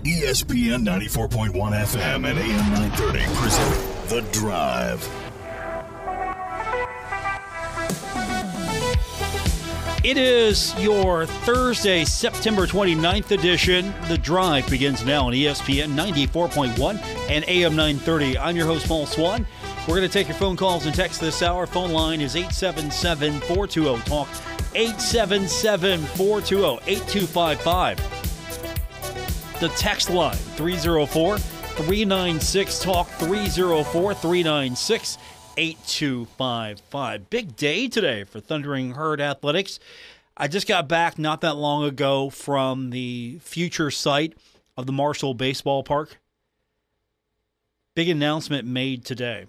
ESPN 94.1 FM and AM 930 present The Drive. It is your Thursday, September 29th edition. The Drive begins now on ESPN 94.1 and AM 930. I'm your host, Paul Swann. We're going to take your phone calls and text this hour. Phone line is 877-420-TALK, 877-420-8255. The text line, 304-396-TALK, 304-396-8255. Big day today for Thundering Herd Athletics. I just got back not that long ago from the future site of the Marshall Baseball Park. Big announcement made today.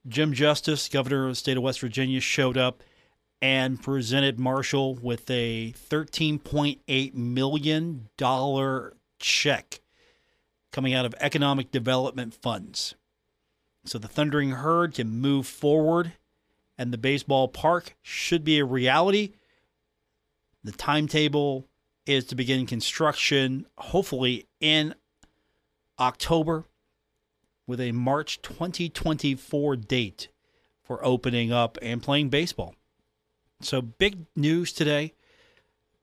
Jim Justice, governor of the state of West Virginia, showed up and presented Marshall with a $13.8 million check coming out of economic development funds. So the Thundering Herd can move forward, and the baseball park should be a reality. The timetable is to begin construction, hopefully in October, with a March 2024 date for opening up and playing baseball. So big news today,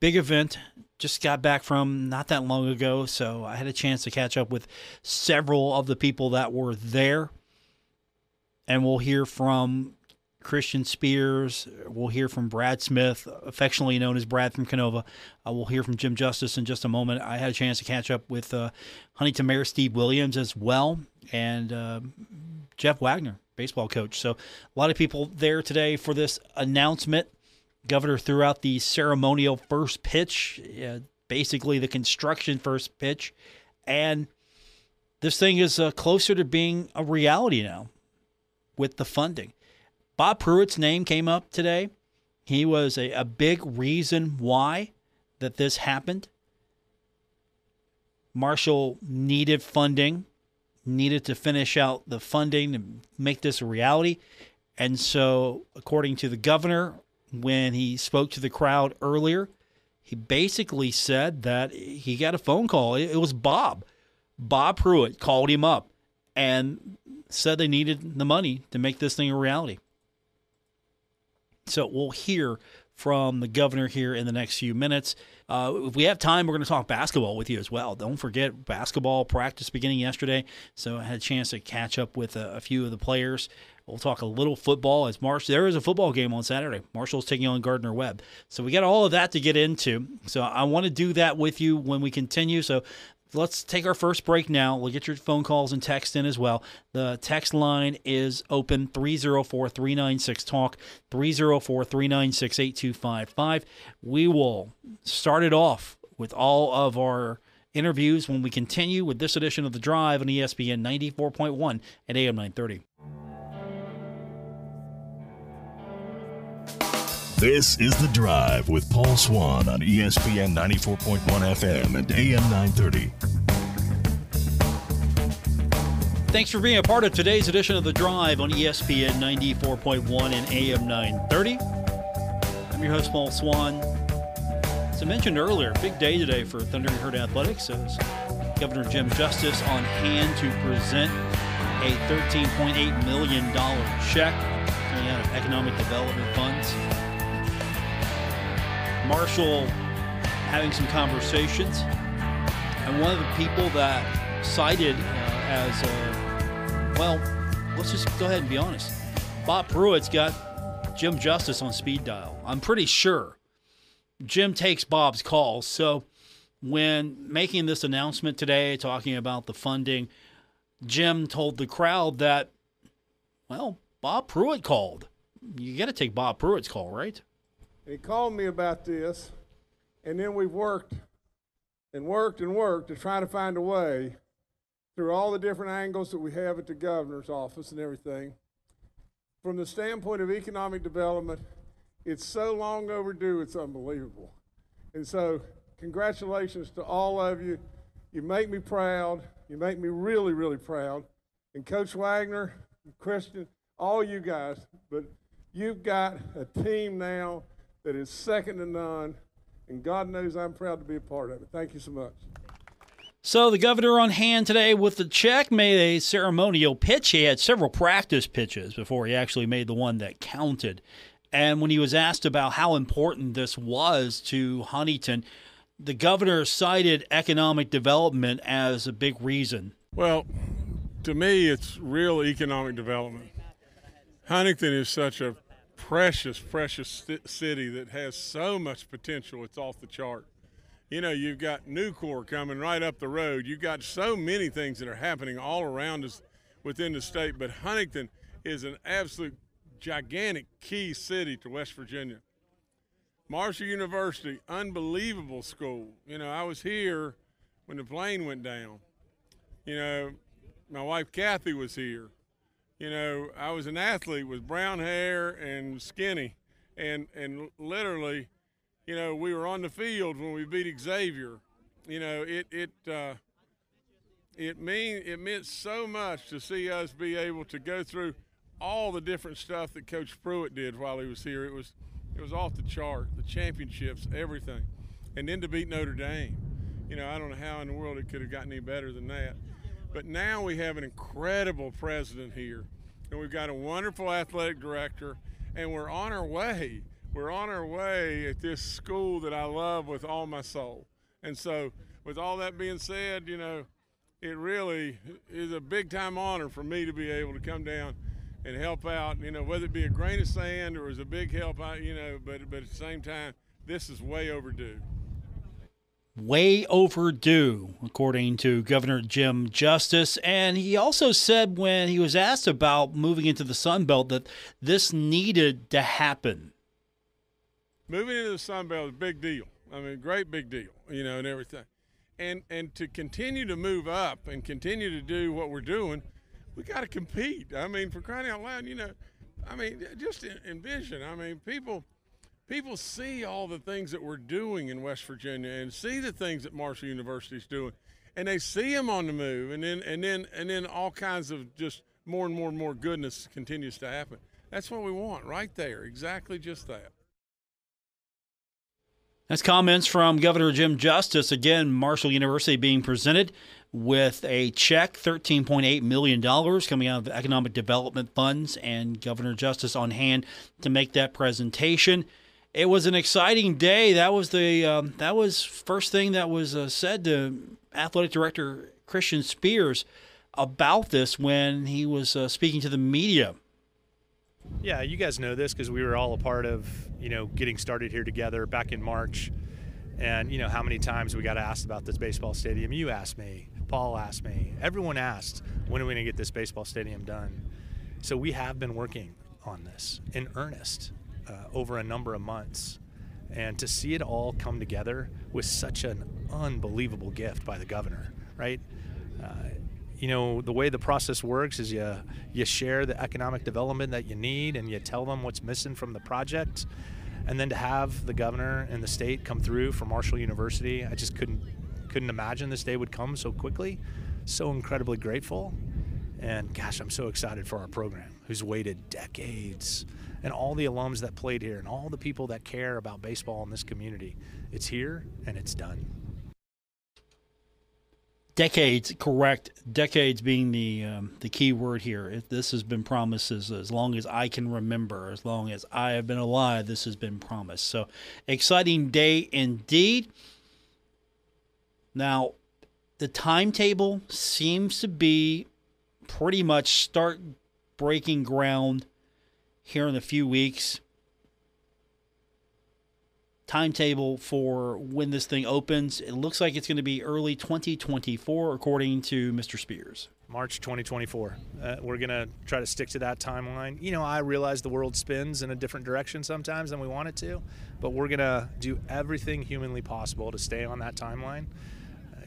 big event. Just got back from not that long ago, so I had a chance to catch up with several of the people that were there. And we'll hear from Christian Spears. We'll hear from Brad Smith, affectionately known as Brad from Canova. We'll hear from Jim Justice in just a moment. I had a chance to catch up with Huntington Mayor Steve Williams as well, and Jeff Wagner, baseball coach. So a lot of people there today for this announcement. Governor threw out the ceremonial first pitch, basically the construction first pitch, and this thing is closer to being a reality now with the funding. Bob Pruitt's name came up today. He was a big reason why that this happened. Marshall needed funding, needed to finish out the funding to make this a reality. And so, according to the governor, when he spoke to the crowd earlier, he basically said that he got a phone call. It was Bob. Bob Pruitt called him up and said they needed the money to make this thing a reality. So we'll hear from the governor here in the next few minutes. If we have time, we're going to talk basketball with you as well. Don't forget, basketball practice beginning yesterday, so I had a chance to catch up with a few of the players. We'll talk a little football as there is a football game on Saturday. Marshall's taking on Gardner-Webb. So we got all of that to get into. So I want to do that with you when we continue. So let's take our first break now. We'll get your phone calls and text in as well. The text line is open, 304-396-TALK, 304-396-8255. We will start it off with all of our interviews when we continue with this edition of The Drive on ESPN 94.1 at AM 930. This is The Drive with Paul Swann on ESPN 94.1 FM and AM 930. Thanks for being a part of today's edition of The Drive on ESPN 94.1 and AM 930. I'm your host, Paul Swann. As I mentioned earlier, big day today for Thundering Herd Athletics. As Governor Jim Justice on hand to present a $13.8 million check coming out of economic development funds. Marshall having some conversations, and one of the people that cited let's just go ahead and be honest. Bob Pruitt's got Jim Justice on speed dial. I'm pretty sure Jim takes Bob's calls. So when making this announcement today, talking about the funding, Jim told the crowd that, Bob Pruitt called. You got to take Bob Pruitt's call, right? He called me about this, and then we've worked to try to find a way through all the different angles that we have at the governor's office and everything. From the standpoint of economic development, it's so long overdue, it's unbelievable. And so congratulations to all of you. You make me proud. You make me really, really proud. And Coach Wagner, Christian, all you guys, but you've got a team now that is second to none, and God knows I'm proud to be a part of it. Thank you so much. So the governor on hand today with the check made a ceremonial pitch. He had several practice pitches before he actually made the one that counted. And when he was asked about how important this was to Huntington, the governor cited economic development as a big reason. Well, to me, it's real economic development. Huntington is such a precious city that has so much potential. It's off the chart. You know, you've got Nucor coming right up the road. You've got so many things that are happening all around us within the state, but Huntington is an absolute gigantic key city to West Virginia. Marshall University, unbelievable school. You know, I was here when the plane went down. You know, my wife Kathy was here. You know, I was an athlete with brown hair and skinny, and literally, you know, we were on the field when we beat Xavier. You know, it meant so much to see us be able to go through all the different stuff that Coach Pruitt did while he was here. It was off the chart, the championships, everything. And then to beat Notre Dame. You know, I don't know how in the world it could have gotten any better than that. But now we have an incredible president here, and we've got a wonderful athletic director, and we're on our way. We're on our way at this school that I love with all my soul. And so with all that being said, you know, it really is a big-time honor for me to be able to come down and help out, you know, whether it be a grain of sand or as a big help out, you know, but at the same time, this is way overdue. Way overdue, according to Governor Jim Justice. And he also said when he was asked about moving into the Sun Belt that this needed to happen. Moving into the Sun Belt is a big deal. I mean, great big deal, you know, and everything. And to continue to move up and continue to do what we're doing, we got to compete. I mean, for crying out loud, you know, I mean, just envision. I mean, people see all the things that we're doing in West Virginia and see the things that Marshall University is doing, and they see them on the move, and then all kinds of just more and more goodness continues to happen. That's what we want right there, exactly just that. That's comments from Governor Jim Justice. Again, Marshall University being presented with a check, $13.8 million coming out of economic development funds, and Governor Justice on hand to make that presentation. It was an exciting day. That was first thing that was said to Athletic Director Christian Spears about this when he was speaking to the media. Yeah, you guys know this because we were all a part of, you know, getting started here together back in March. And, you know, how many times we got asked about this baseball stadium. You asked me, Paul asked me, everyone asked, when are we going to get this baseball stadium done? So we have been working on this in earnest over a number of months. And to see it all come together was such an unbelievable gift by the governor, right? You know, the way the process works is you share the economic development that you need and you tell them what's missing from the project. And then to have the governor and the state come through for Marshall University, I just couldn't imagine this day would come so quickly. So incredibly grateful. And gosh, I'm so excited for our program, who's waited decades, and all the alums that played here and all the people that care about baseball in this community. It's here and it's done. Decades, correct. Decades being the key word here. This has been promised as long as I can remember, as long as I have been alive, this has been promised. So, exciting day indeed. Now, the timetable seems to be pretty much start breaking ground here in a few weeks. Timetable for when this thing opens, it looks like it's going to be early 2024, according to Mr. Spears. March 2024. We're going to try to stick to that timeline. You know, I realize the world spins in a different direction sometimes than we want it to, but we're going to do everything humanly possible to stay on that timeline.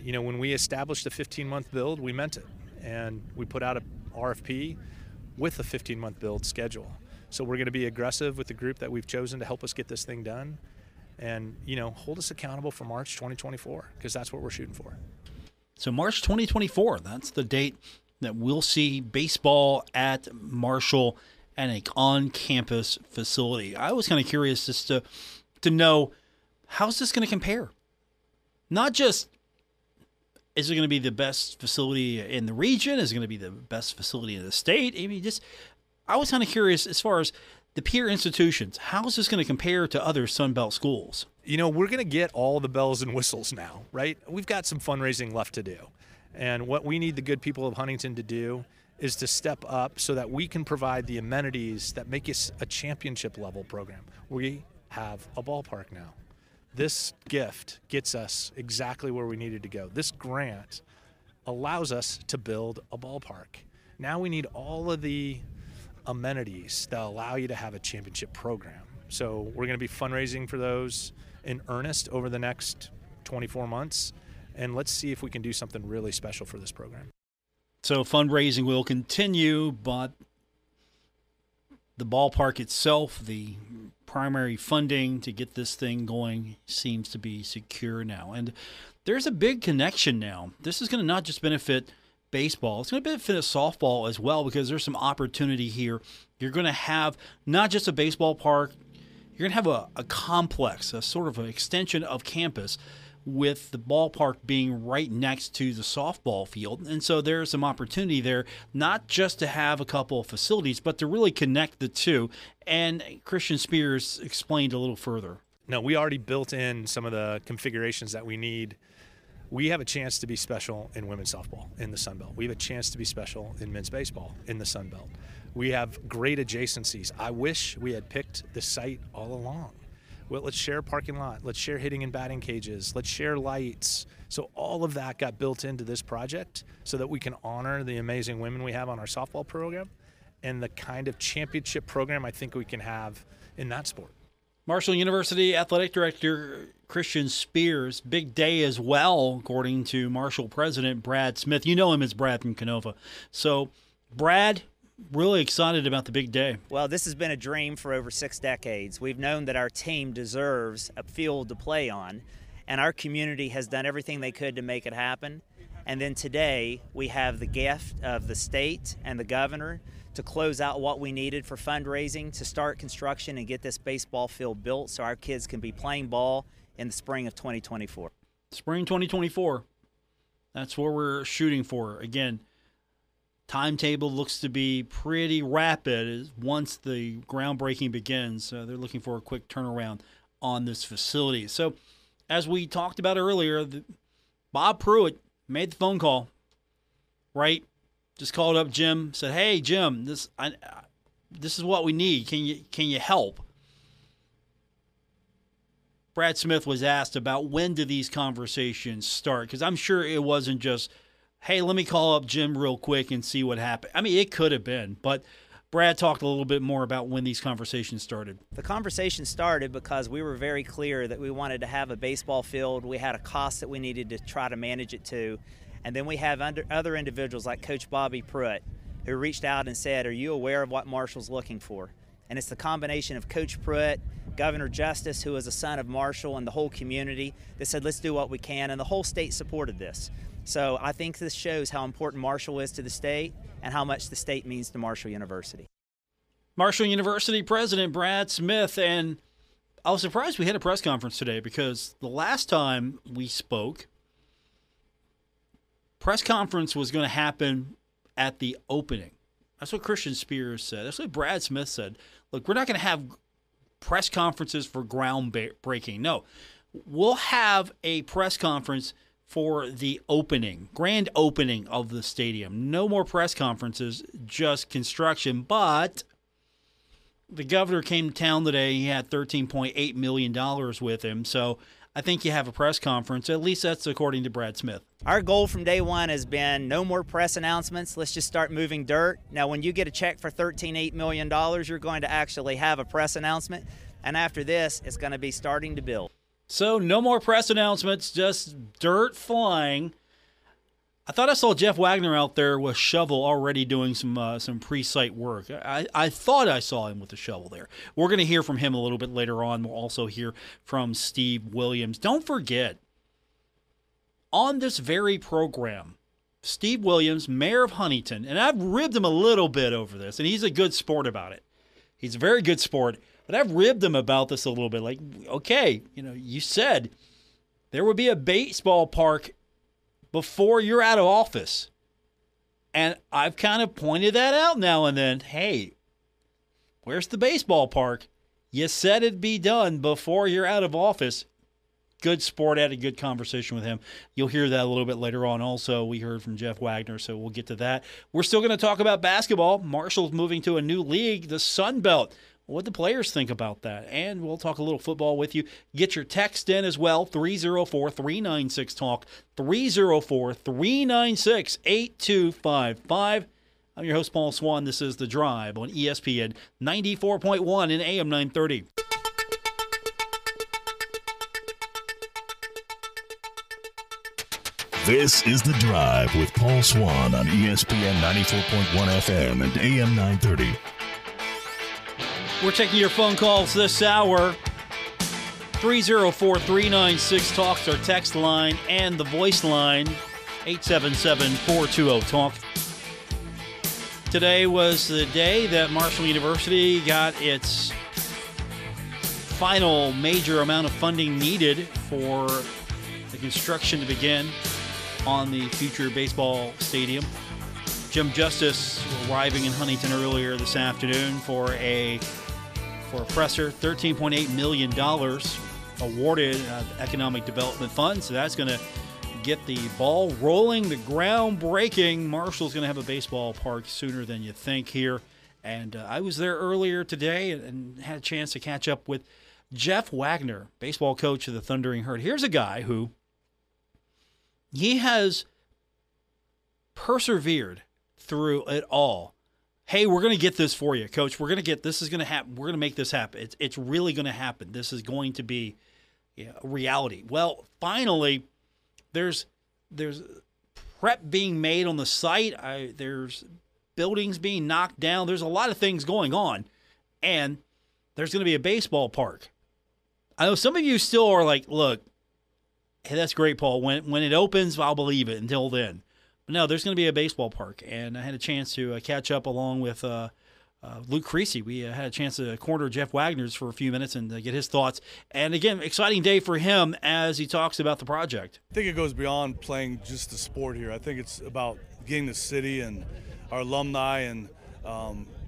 You know, when we established a 15-month build, we meant it, and we put out a RFP with a 15-month build schedule. So we're going to be aggressive with the group that we've chosen to help us get this thing done. And, you know, hold us accountable for March 2024, because that's what we're shooting for. So March 2024, that's the date that we'll see baseball at Marshall and an on-campus facility. I was kind of curious just to know, how's this going to compare? Not just Is it going to be the best facility in the region? Is it going to be the best facility in the state? I mean, I was kind of curious as far as the peer institutions. How is this going to compare to other Sunbelt schools? You know, we're going to get all the bells and whistles now, right? We've got some fundraising left to do. And what we need the good people of Huntington to do is to step up so that we can provide the amenities that make us a championship level program. We have a ballpark now. This gift gets us exactly where we needed to go. This grant allows us to build a ballpark. Now we need all of the amenities that allow you to have a championship program. So we're going to be fundraising for those in earnest over the next 24 months. And let's see if we can do something really special for this program. So fundraising will continue, but the ballpark itself, the primary funding to get this thing going, seems to be secure now. And there's a big connection now. This is going to not just benefit baseball, it's going to benefit softball as well, because there's some opportunity here. You're going to have not just a baseball park, you're going to have a complex, a sort of an extension of campus, with the ballpark being right next to the softball field. And so there's some opportunity there, not just to have a couple of facilities, but to really connect the two. And Christian Spears explained a little further. No, we already built in some of the configurations that we need. We have a chance to be special in women's softball in the Sun Belt. We have a chance to be special in men's baseball in the Sun Belt. We have great adjacencies. I wish we had picked the site all along. Well, let's share a parking lot. Let's share hitting and batting cages. Let's share lights. So all of that got built into this project so that we can honor the amazing women we have on our softball program and the kind of championship program I think we can have in that sport. Marshall University Athletic Director Christian Spears, big day as well, according to Marshall President Brad Smith. You know him as Brad from Canova. So, Brad, really excited about the big day. Well, this has been a dream for over 6 decades. We've known that our team deserves a field to play on, and our community has done everything they could to make it happen. And then today, we have the gift of the state and the governor to close out what we needed for fundraising to start construction and get this baseball field built so our kids can be playing ball in the spring of 2024. Spring 2024. That's what we're shooting for. Again, timetable looks to be pretty rapid once the groundbreaking begins. They're looking for a quick turnaround on this facility. So, as we talked about earlier, Bob Pruitt made the phone call, right? Just called up Jim, said, "Hey, Jim, this is what we need. Can you help?" Brad Smith was asked about when do these conversations start, because I'm sure it wasn't just, "Hey, let me call up Jim real quick and see what happened." I mean, it could have been, but Brad talked a little bit more about when these conversations started. The conversation started because we were very clear that we wanted to have a baseball field. We had a cost that we needed to try to manage it to. And then we have other individuals like Coach Bobby Pruitt who reached out and said, "Are you aware of what Marshall's looking for?" And it's the combination of Coach Pruitt, Governor Justice, who is a son of Marshall, and the whole community that said, "Let's do what we can." And the whole state supported this. So I think this shows how important Marshall is to the state and how much the state means to Marshall University. Marshall University President Brad Smith, and I was surprised we had a press conference today, because the last time we spoke, press conference was going to happen at the opening. That's what Christian Spears said. That's what Brad Smith said. Look, we're not going to have press conferences for groundbreaking. No, we'll have a press conference for the opening, grand opening of the stadium. No more press conferences, just construction. But the governor came to town today. He had $13.8 million with him. So I think you have a press conference. At least that's according to Brad Smith. Our goal from day one has been no more press announcements. Let's just start moving dirt. Now, when you get a check for $13.8 million, you're going to actually have a press announcement. And after this, it's going to be starting to build. So no more press announcements, just dirt flying. I thought I saw Jeff Wagner out there with a shovel already doing some pre-site work. I thought I saw him with the shovel there. We're going to hear from him a little bit later on. We'll also hear from Steve Williams. Don't forget, on this very program, Steve Williams, mayor of Huntington, and I've ribbed him a little bit over this, and he's a good sport about it. He's a very good sport, but I've ribbed him about this a little bit. Like, okay, you said there would be a baseball park before you're out of office. And I've kind of pointed that out now and then. Hey, where's the baseball park? You said it'd be done before you're out of office. Good sport. Had a good conversation with him. You'll hear that a little bit later on. Also, we heard from Jeff Wagner, so we'll get to that. We're still going to talk about basketball. Marshall's moving to a new league, the Sun Belt. What do the players think about that? And we'll talk a little football with you. Get your text in as well, 304-396-TALK, 304-396-8255. I'm your host, Paul Swann. This is The Drive on ESPN 94.1 and AM 930. This is The Drive with Paul Swann on ESPN 94.1 FM and AM 930. We're taking your phone calls this hour. 304-396-TALK is our text line and the voice line, 877-420-TALK. Today was the day that Marshall University got its final major amount of funding needed for the construction to begin on the future baseball stadium. Jim Justice arriving in Huntington earlier this afternoon for a presser, $13.8 million awarded economic development funds. So that's going to get the ball rolling, the ground breaking. Marshall's going to have a baseball park sooner than you think here. And I was there earlier today and had a chance to catch up with Jeff Wagner, baseball coach of the Thundering Herd. Here's a guy who he has persevered through it all. Hey, we're going to get this for you, Coach. We're going to get this. Is going to happen. We're going to make this happen. It's really going to happen. This is going to be a reality. Well, finally, there's prep being made on the site. There's buildings being knocked down. There's a lot of things going on, and there's going to be a baseball park. I know some of you still are like, look, hey, that's great, Paul. When it opens, I'll believe it. Until then. But no, there's going to be a baseball park, and I had a chance to catch up along with Luke Creasy. We had a chance to corner Jeff Wagner's for a few minutes and get his thoughts. And again, exciting day for him as he talks about the project. I think it goes beyond playing just the sport here. I think it's about getting the city and our alumni and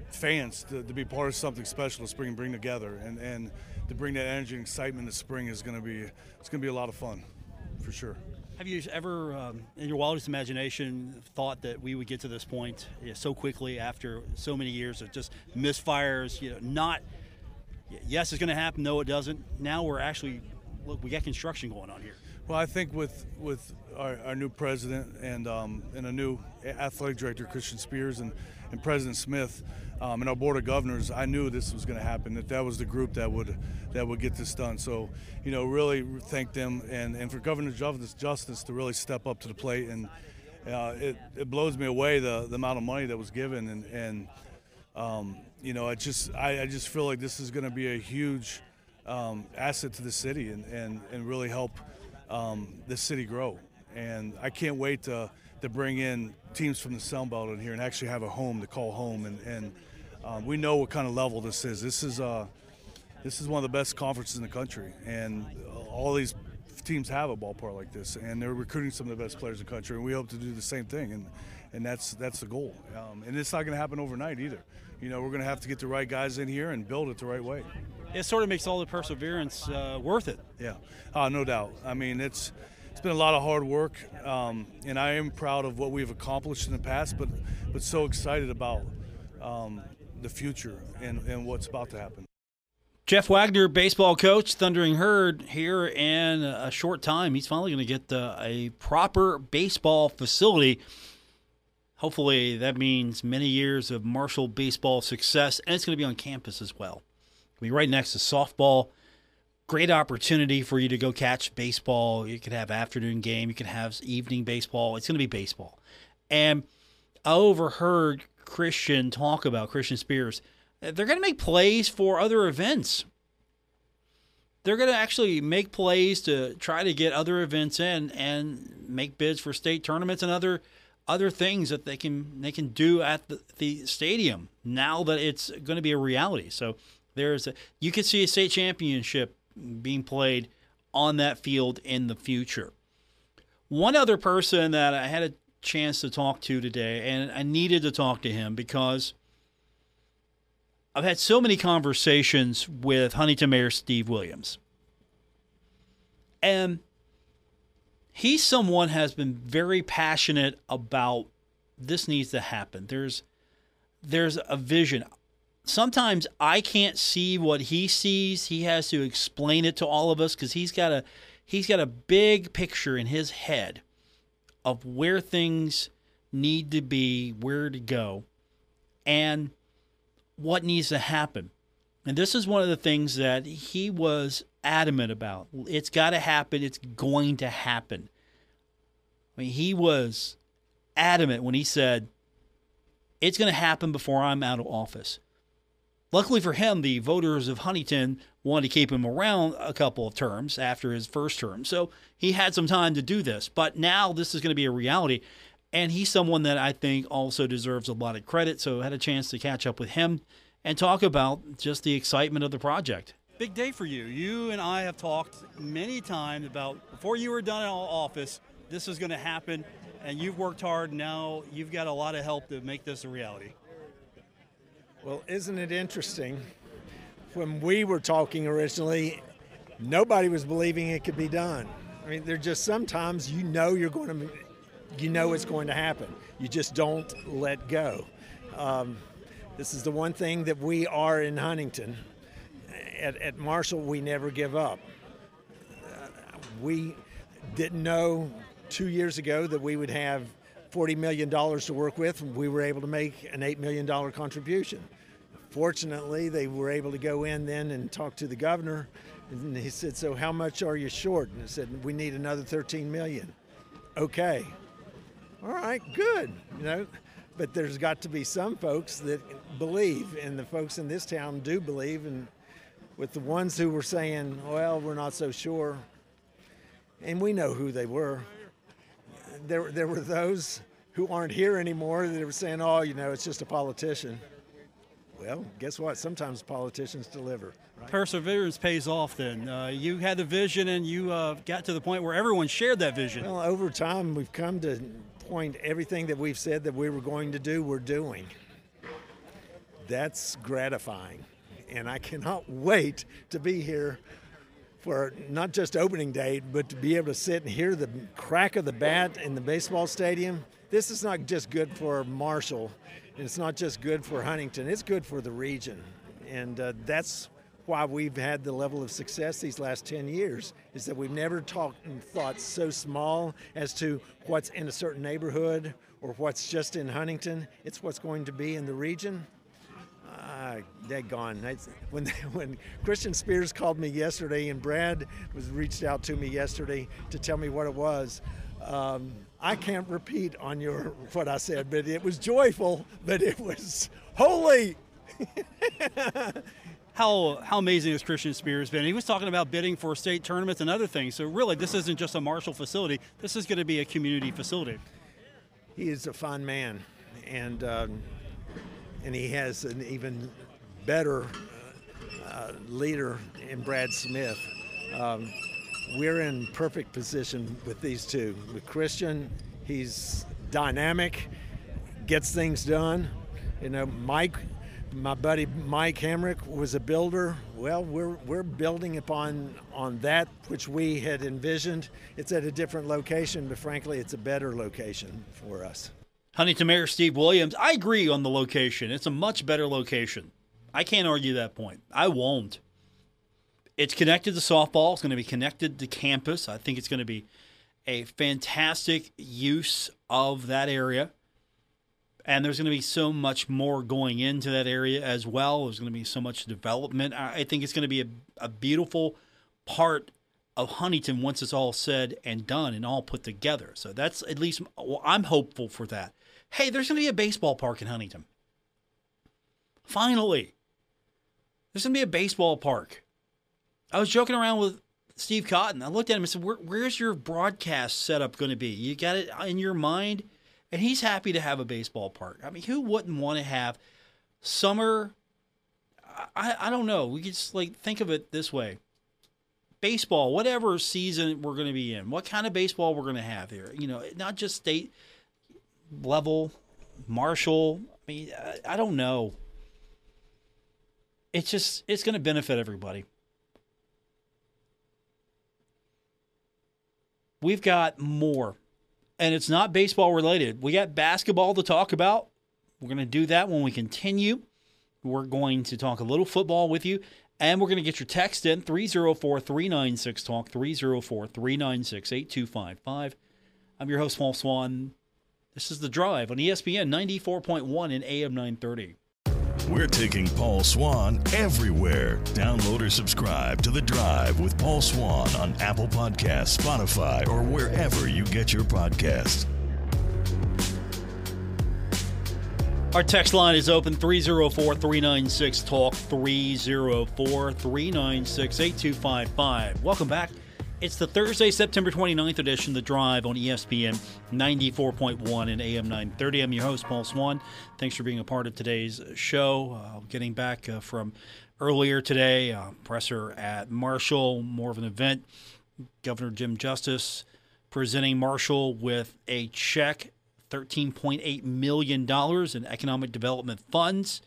fans to be part of something special this spring and bring together. And to bring that energy and excitement this spring is going to be a lot of fun, for sure. Have you ever, in your wildest imagination, thought that we would get to this point so quickly after so many years of just misfires? Yes, it's going to happen. No, it doesn't. Now we're actually, look, we got construction going on here. Well, I think with our new president and a new athletic director, Christian Spears, and President Smith, and our board of governors, I knew this was going to happen. That was the group that would get this done. So, really thank them and for Governor Justice to really step up to the plate. And it blows me away the amount of money that was given. And I just feel like this is going to be a huge asset to the city and really help the city grow. And I can't wait to bring in teams from the Sun Belt in here and actually have a home to call home. And we know what kind of level this is. This is one of the best conferences in the country, and all these teams have a ballpark like this, and they're recruiting some of the best players in the country, and we hope to do the same thing, and that's the goal. And it's not going to happen overnight either. We're going to have to get the right guys in here and build it the right way. It sort of makes all the perseverance worth it. Yeah, no doubt. I mean, it's been a lot of hard work, and I am proud of what we've accomplished in the past, but so excited about the future and what's about to happen. Jeff Wagner, baseball coach, Thundering Herd, here in a short time. He's finally going to get a proper baseball facility. Hopefully that means many years of Marshall baseball success, and it's going to be on campus as well. It'll be right next to softball. Great opportunity for you to go catch baseball. You could have afternoon game. You could have evening baseball. It's going to be baseball. And I overheard Christian Spears. They're going to make plays for other events. They're going to actually make plays to try to get other events in and make bids for state tournaments and other things that they can do at the stadium now that it's going to be a reality. So you could see a state championship being played on that field in the future. One other person that I had a chance to talk to today, and I needed to talk to him because I've had so many conversations with Huntington Mayor Steve Williams. And he's someone has been very passionate about this needs to happen. There's a vision. Sometimes I can't see what he sees. He has to explain it to all of us because he's got a big picture in his head of where things need to be, where to go, and what needs to happen. And this is one of the things that he was adamant about. It's got to happen. It's going to happen. I mean, he was adamant when he said, it's going to happen before I'm out of office. Luckily for him, the voters of Huntington wanted to keep him around a couple of terms after his first term. So he had some time to do this. But now this is going to be a reality. And he's someone that I think also deserves a lot of credit. So I had a chance to catch up with him and talk about just the excitement of the project. Big day for you. You and I have talked many times about before you were done in office, this is going to happen. And you've worked hard. Now you've got a lot of help to make this a reality. Well, isn't it interesting? When we were talking originally, nobody was believing it could be done. I mean, there's just sometimes you know it's going to happen. You just don't let go. This is the one thing that we are in Huntington. At Marshall, we never give up. We didn't know 2 years ago that we would have $40 million to work with, and we were able to make an $8 million contribution. Fortunately, they were able to go in then and talk to the governor, and he said, so how much are you short? And I said, we need another $13 million. Okay. All right, good. But there's got to be some folks that believe, and the folks in this town do believe, and with the ones who were saying, well, we're not so sure, and we know who they were. There were those who aren't here anymore that were saying, oh, it's just a politician. Well, guess what? Sometimes politicians deliver. Right? Perseverance pays off then. You had the vision and you got to the point where everyone shared that vision. Well, over time, we've come to point everything that we've said that we were going to do, we're doing. That's gratifying. And I cannot wait to be here for not just opening day, but to be able to sit and hear the crack of the bat in the baseball stadium. This is not just good for Marshall, and it's not just good for Huntington, it's good for the region. And that's why we've had the level of success these last 10 years, is that we've never talked and thought so small as to what's in a certain neighborhood or what's just in Huntington. It's what's going to be in the region. Daggone. When Christian Spears called me yesterday and Brad reached out to me yesterday to tell me what it was, I can't repeat on what I said, but it was joyful, but it was holy. How amazing has Christian Spears been? He was talking about bidding for state tournaments and other things. So really, this isn't just a Marshall facility. This is going to be a community facility. He is a fun man, and he has an even better leader in Brad Smith. We're in perfect position with these two. With Christian, he's dynamic, gets things done. Mike, my buddy Mike Hamrick was a builder. Well, we're building on that which we had envisioned. It's at a different location, but frankly, it's a better location for us. Huntington Mayor Steve Williams, I agree on the location. It's a much better location. I can't argue that point. I won't. It's connected to softball. It's going to be connected to campus. I think it's going to be a fantastic use of that area. And there's going to be so much more going into that area as well. There's going to be so much development. I think it's going to be a beautiful part of Huntington once it's all said and done and all put together. So that's at least, I'm hopeful for that. Hey, there's going to be a baseball park in Huntington. Finally. There's going to be a baseball park. I was joking around with Steve Cotton. I looked at him and said, where's your broadcast setup going to be? You got it in your mind? And he's happy to have a baseball park. I mean, who wouldn't want to have summer? I don't know. We could just think of it this way. baseball, whatever season we're going to be in, what kind of baseball we're going to have here. Not just state level, Marshall. I mean, I don't know. It's going to benefit everybody. We've got more, and it's not baseball related. We got basketball to talk about. We're going to do that when we continue. We're going to talk a little football with you, and we're going to get your text in, 304-396-TALK, 304-396-8255. I'm your host, Paul Swann. This is The Drive on ESPN 94.1 and AM 930. We're taking Paul Swann everywhere. Download or subscribe to The Drive with Paul Swann on Apple Podcasts, Spotify, or wherever you get your podcasts. Our text line is open, 304-396-TALK, 304-396-8255. Welcome back. It's the Thursday, September 29th edition, The Drive on ESPN 94.1 and AM 930. I'm your host, Paul Swann. Thanks for being a part of today's show. Getting back from earlier today, presser at Marshall, more of an event. Governor Jim Justice presenting Marshall with a check, $13.8 million in economic development funds.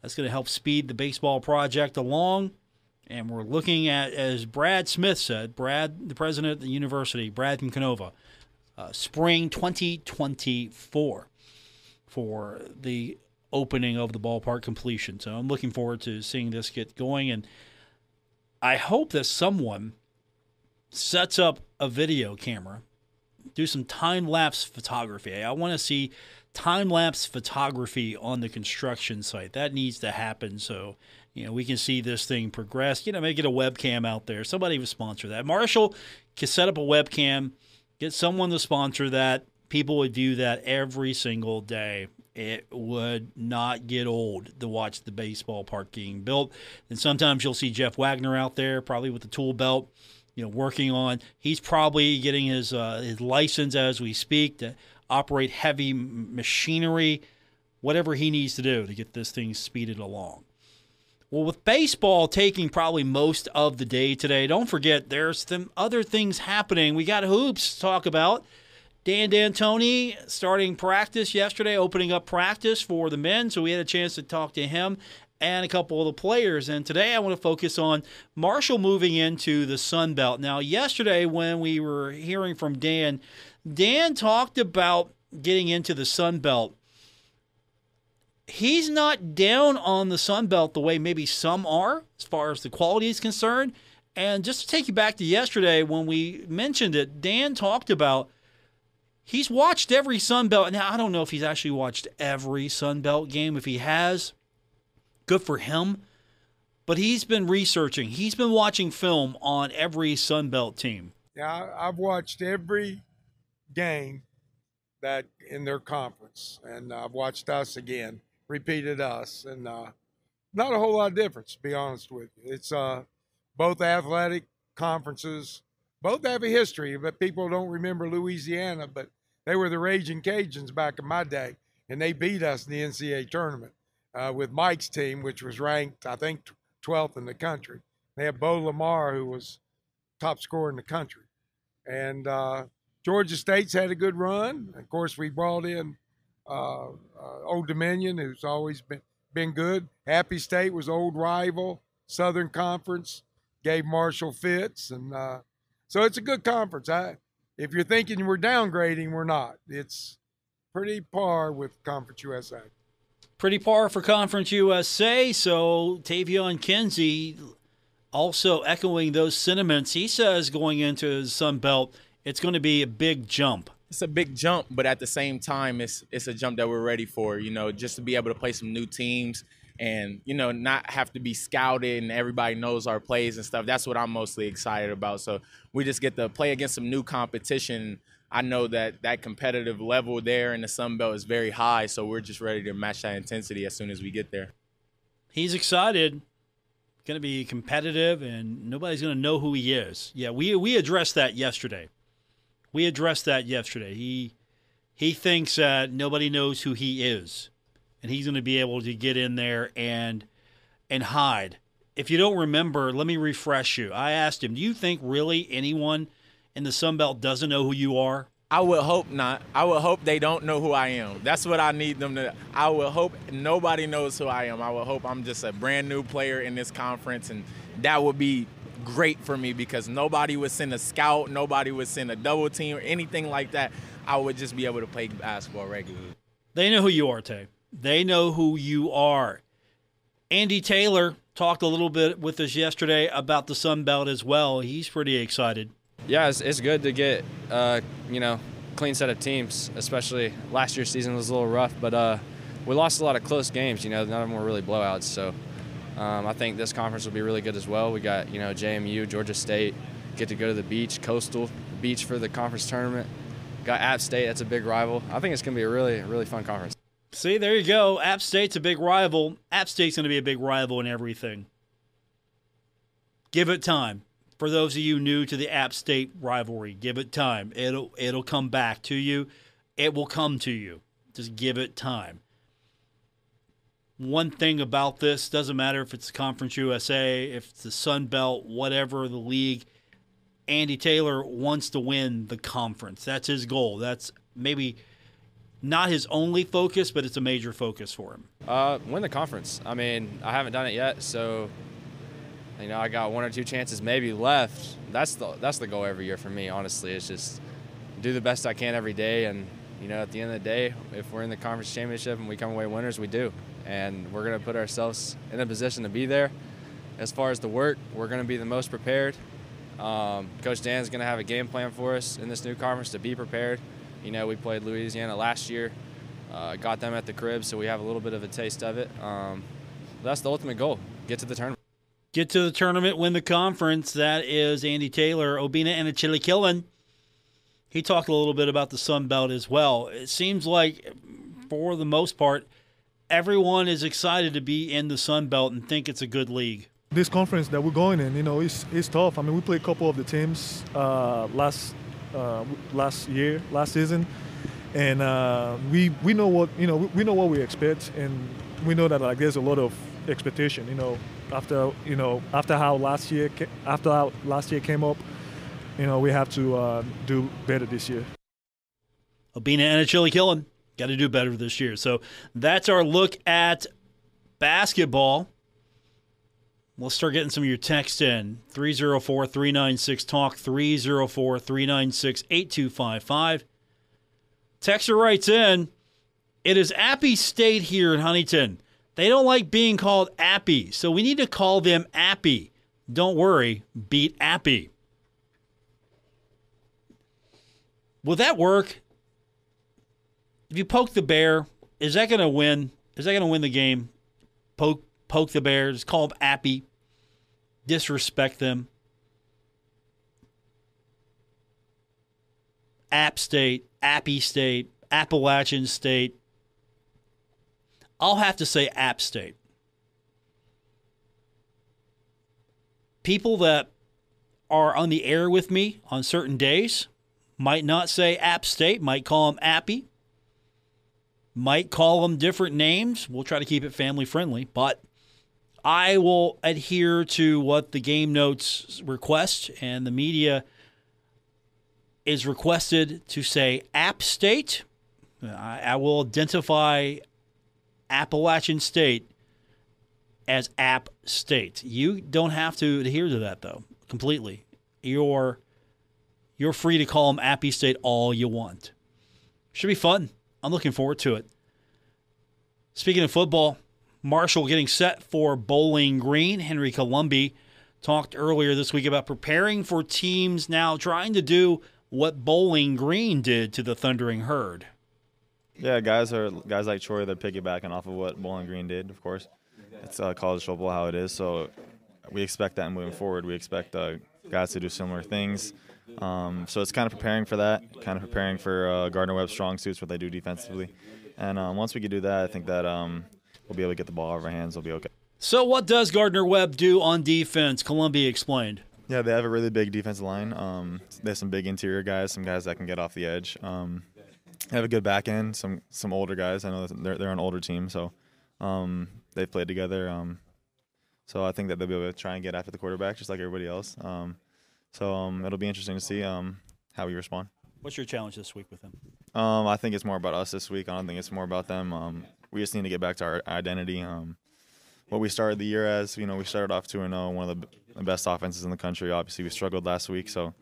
That's going to help speed the baseball project along. And we're looking at, as Brad Smith said, Brad, the president of the university, Brad from Canova, spring 2024 for the opening of the ballpark completion. So I'm looking forward to seeing this get going. And I hope that someone sets up a video camera, do some time-lapse photography. I want to see time-lapse photography on the construction site. That needs to happen so we can see this thing progress. Maybe get a webcam out there. Somebody would sponsor that. Marshall can set up a webcam, get someone to sponsor that. People would view that every single day. It would not get old to watch the baseball park being built. And sometimes you'll see Jeff Wagner out there, probably with the tool belt, working on. He's probably getting his license as we speak to operate heavy machinery, whatever he needs to do to get this thing speeded along. Well, with baseball taking probably most of the day today, don't forget there's some other things happening. We got hoops to talk about. Dan D'Antoni starting practice yesterday, opening up practice for the men, so we had a chance to talk to him and a couple of the players. And today I want to focus on Marshall moving into the Sun Belt. Now, yesterday when we were hearing from Dan talked about getting into the Sun Belt. He's not down on the Sun Belt the way maybe some are as far as the quality is concerned. And just to take you back to yesterday when we mentioned it, Dan talked about he's watched every Sun Belt. Now, I don't know if he's actually watched every Sun Belt game. If he has, good for him. But he's been researching. He's been watching film on every Sun Belt team. Yeah, I've watched every game that in their conference, and I've watched us again. Repeated us, and not a whole lot of difference, to be honest with you. It's both athletic conferences, both have a history, but people don't remember Louisiana, but they were the Raging Cajuns back in my day, and they beat us in the NCAA tournament with Mike's team, which was ranked, I think, 12th in the country. They had Bo Lamar, who was top scorer in the country. And Georgia State's had a good run. Of course, we brought in Old Dominion, who's always been good. Happy State was old rival. Southern Conference gave Marshall fits, and so it's a good conference. If you're thinking we're downgrading, we're not. It's pretty par with Conference USA. Pretty par for Conference USA. So Tavion Kinsey also echoing those sentiments. He says going into the Sun Belt, it's going to be a big jump. It's a big jump, but at the same time, it's a jump that we're ready for, just to be able to play some new teams and, not have to be scouted and everybody knows our plays and stuff. That's what I'm mostly excited about. So we just get to play against some new competition. I know that competitive level there in the Sun Belt is very high, so we're just ready to match that intensity as soon as we get there. He's excited. Going to be competitive, and nobody's going to know who he is. Yeah, we addressed that yesterday. He thinks that nobody knows who he is, and he's going to be able to get in there and hide if you don't remember, let me refresh you. I asked him, do you think really anyone in the Sun Belt doesn't know who you are? I would hope not. I would hope they don't know who I am. That's what I need them to. I would hope nobody knows who I am. I would hope I'm just a brand new player in this conference, and that would be great for me because nobody would send a scout, nobody would send a double team or anything like that. I would just be able to play basketball regularly. They know who you are, Tay. They know who you are. Andy Taylor talked a little bit with us yesterday about the Sun Belt as well. He's pretty excited. Yeah, it's good to get, clean set of teams, especially last year's season was a little rough, but we lost a lot of close games. None of them were really blowouts. So I think this conference will be really good as well. We got, JMU, Georgia State, get to go to the beach, Coastal Beach for the conference tournament. Got App State, that's a big rival. I think it's going to be a really, really fun conference. See, there you go. App State's a big rival. App State's going to be a big rival in everything. Give it time. For those of you new to the App State rivalry, give it time. It'll come back to you. It will come to you. Just give it time. One thing about this, doesn't matter if it's Conference USA, if it's the Sun Belt, whatever the league, Andy Taylor wants to win the conference. That's his goal. That's maybe not his only focus, but it's a major focus for him. Win the conference. I haven't done it yet, so I got one or two chances maybe left. That's the goal every year for me, honestly. It's just do the best I can every day, and at the end of the day, if we're in the conference championship and we come away winners, we do. And we're going to put ourselves in a position to be there. As far as the work, we're going to be the most prepared. Coach Dan's going to have a game plan for us in this new conference to be prepared. We played Louisiana last year, got them at the crib, so we have a little bit of a taste of it. That's the ultimate goal, get to the tournament. Get to the tournament, win the conference. That is Andy Taylor. Obina and Achille Killen. He talked a little bit about the Sun Belt as well. It seems like, for the most part, everyone is excited to be in the Sun Belt and think it's a good league. This conference that we're going in, it's tough. We played a couple of the teams last season, and we know what we expect, and we know that there's a lot of expectation. After how last year came up, we have to do better this year. Obina and Achille Killen got to do better this year. So that's our look at basketball. We'll start getting some of your text in. 304-396-TALK, 304-396-8255. Texter writes in, it is Appy State here in Huntington. They don't like being called Appy, so we need to call them Appy. Don't worry, beat Appy. Will that work? If you poke the bear, is that going to win? Is that going to win the game? Poke the bear, just call them Appy. Disrespect them. App State, Appy State, Appalachian State. I'll have to say App State. People that are on the air with me on certain days might not say App State, might call them Appy, might call them different names. We'll try to keep it family friendly, but I will adhere to what the game notes request, and the media is requested to say App State. I will identify Appalachian State as App State. You don't have to adhere to that, though, completely. You're free to call them Appy State all you want. Should be fun. I'm looking forward to it. Speaking of football, Marshall getting set for Bowling Green. Henry Colombi talked earlier this week about preparing for teams now trying to do what Bowling Green did to the Thundering Herd. Yeah, guys like Troy, they're piggybacking off of what Bowling Green did, of course. It's college football, how it is, so we expect that moving forward. We expect guys to do similar things. So it's kind of preparing for that, kind of preparing for Gardner-Webb's strong suits, what they do defensively. And once we can do that, I think that we'll be able to get the ball out of our hands. We'll be okay. So what does Gardner-Webb do on defense? Columbia explained. Yeah, they have a really big defensive line. They have some big interior guys, some guys that can get off the edge. They have a good back end, some older guys. I know that they're an older team, so they've played together. So I think that they'll be able to try and get after the quarterback just like everybody else. So it'll be interesting to see how we respond. What's your challenge this week with them? I think it's more about us this week. I don't think it's more about them. We just need to get back to our identity. What we started the year as, we started off 2-0, one of the best offenses in the country. Obviously, we struggled last week. So,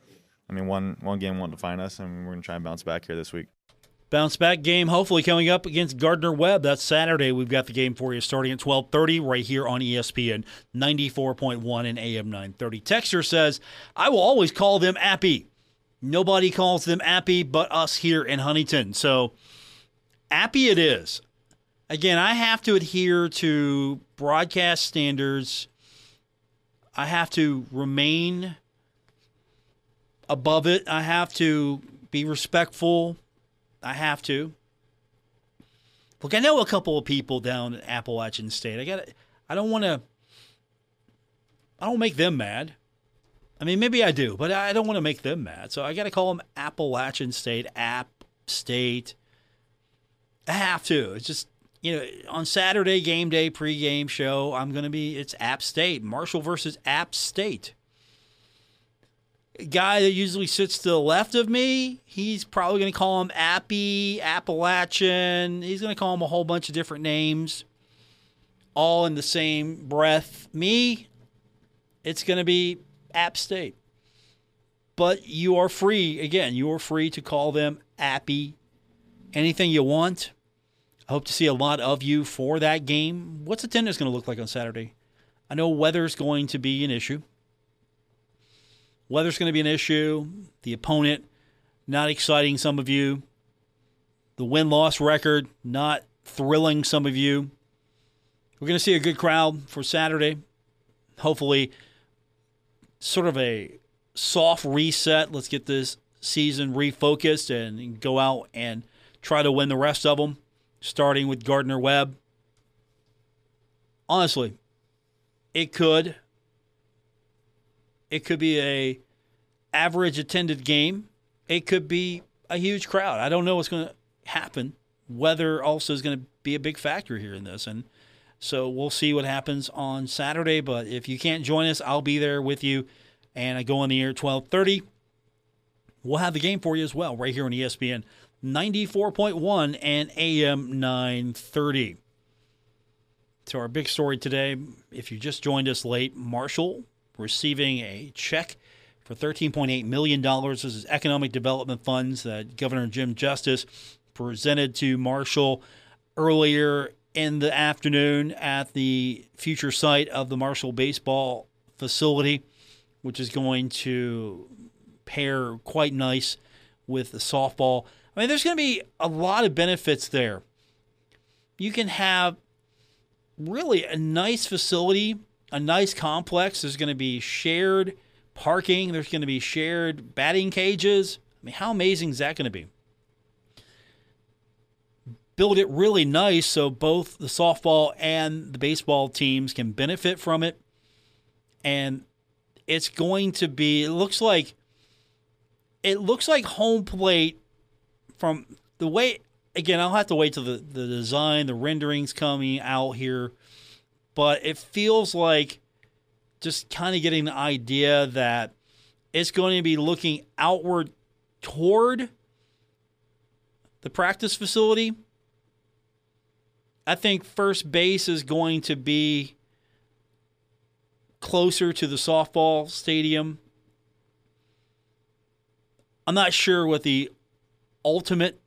one game won't define us, and we're going to try and bounce back here this week. Bounce back game hopefully coming up against Gardner-Webb. That's Saturday. We've got the game for you starting at 12:30 right here on ESPN 94.1 and AM 930. Texter says, I will always call them Appy. Nobody calls them Appy but us here in Huntington. So, Appy it is. Again, I have to adhere to broadcast standards. I have to remain above it. I have to be respectful. I have to. Look, I know a couple of people down in Appalachian State. I don't make them mad. Maybe I do, but I don't want to make them mad. So I got to call them Appalachian State, App State. I have to. It's just, on Saturday, game day, pregame show, it's App State. Marshall versus App State. A guy that usually sits to the left of me, he's probably going to call him Appy, Appalachian. He's going to call him a whole bunch of different names, all in the same breath. Me, it's going to be App State. But you are free, to call them Appy. Anything you want. I hope to see a lot of you for that game. What's attendance going to look like on Saturday? I know weather's going to be an issue. The opponent not exciting some of you. The win-loss record not thrilling some of you. We're going to see a good crowd for Saturday. Hopefully, sort of a soft reset. Let's get this season refocused and go out and try to win the rest of them, starting with Gardner-Webb. Honestly, it could be a average attended game. It could be a huge crowd. I don't know what's going to happen. Weather also is going to be a big factor here in this. And so we'll see what happens on Saturday. But if you can't join us, I'll be there with you. And I go on the air at 12:30. We'll have the game for you as well right here on ESPN 94.1 and AM 930. So our big story today, if you just joined us late, Marshall receiving a check for $13.8 million. This is economic development funds that Governor Jim Justice presented to Marshall earlier in the afternoon at the future site of the Marshall baseball facility, which is going to pair quite nice with the softball. There's going to be a lot of benefits there. You can have really a nice facility, a nice complex. There's going to be shared parking. There's going to be shared batting cages. How amazing is that going to be? Build it really nice so both the softball and the baseball teams can benefit from it. And it's going to be, it looks like home plate from the way, again, I'll have to wait till the design, the renderings coming out here. But it feels like just kind of getting the idea that it's going to be looking outward toward the practice facility. I think first base is going to be closer to the softball stadium. I'm not sure what the ultimate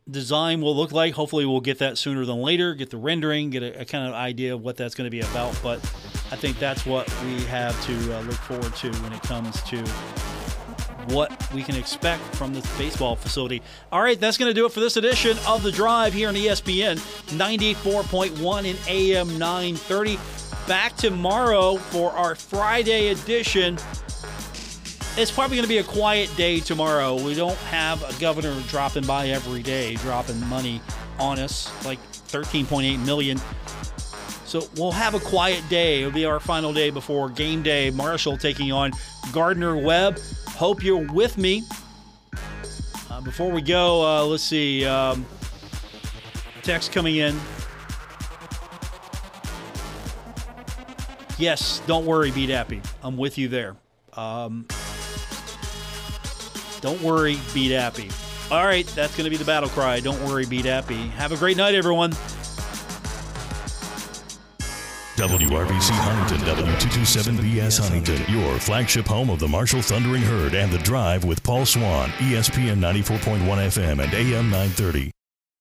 design will look like. Hopefully we'll get that sooner than later, get the rendering, get a kind of idea of what that's going to be about. But I think that's what we have to look forward to when it comes to what we can expect from this baseball facility. All right, that's going to do it for this edition of The Drive here on ESPN 94.1 and AM 930. Back tomorrow for our Friday edition. It's probably going to be a quiet day tomorrow. We don't have a governor dropping by every day, dropping money on us, like $13.8 million. So we'll have a quiet day. It'll be our final day before game day. Marshall taking on Gardner-Webb. Hope you're with me. Before we go, let's see. Text coming in. Yes, don't worry, be happy. I'm with you there. Don't worry, be happy. All right, that's going to be the battle cry. Don't worry, be happy. Have a great night, everyone. WRBC Huntington, W227BS Huntington, your flagship home of the Marshall Thundering Herd and The Drive with Paul Swann, ESPN 94.1 FM and AM 930.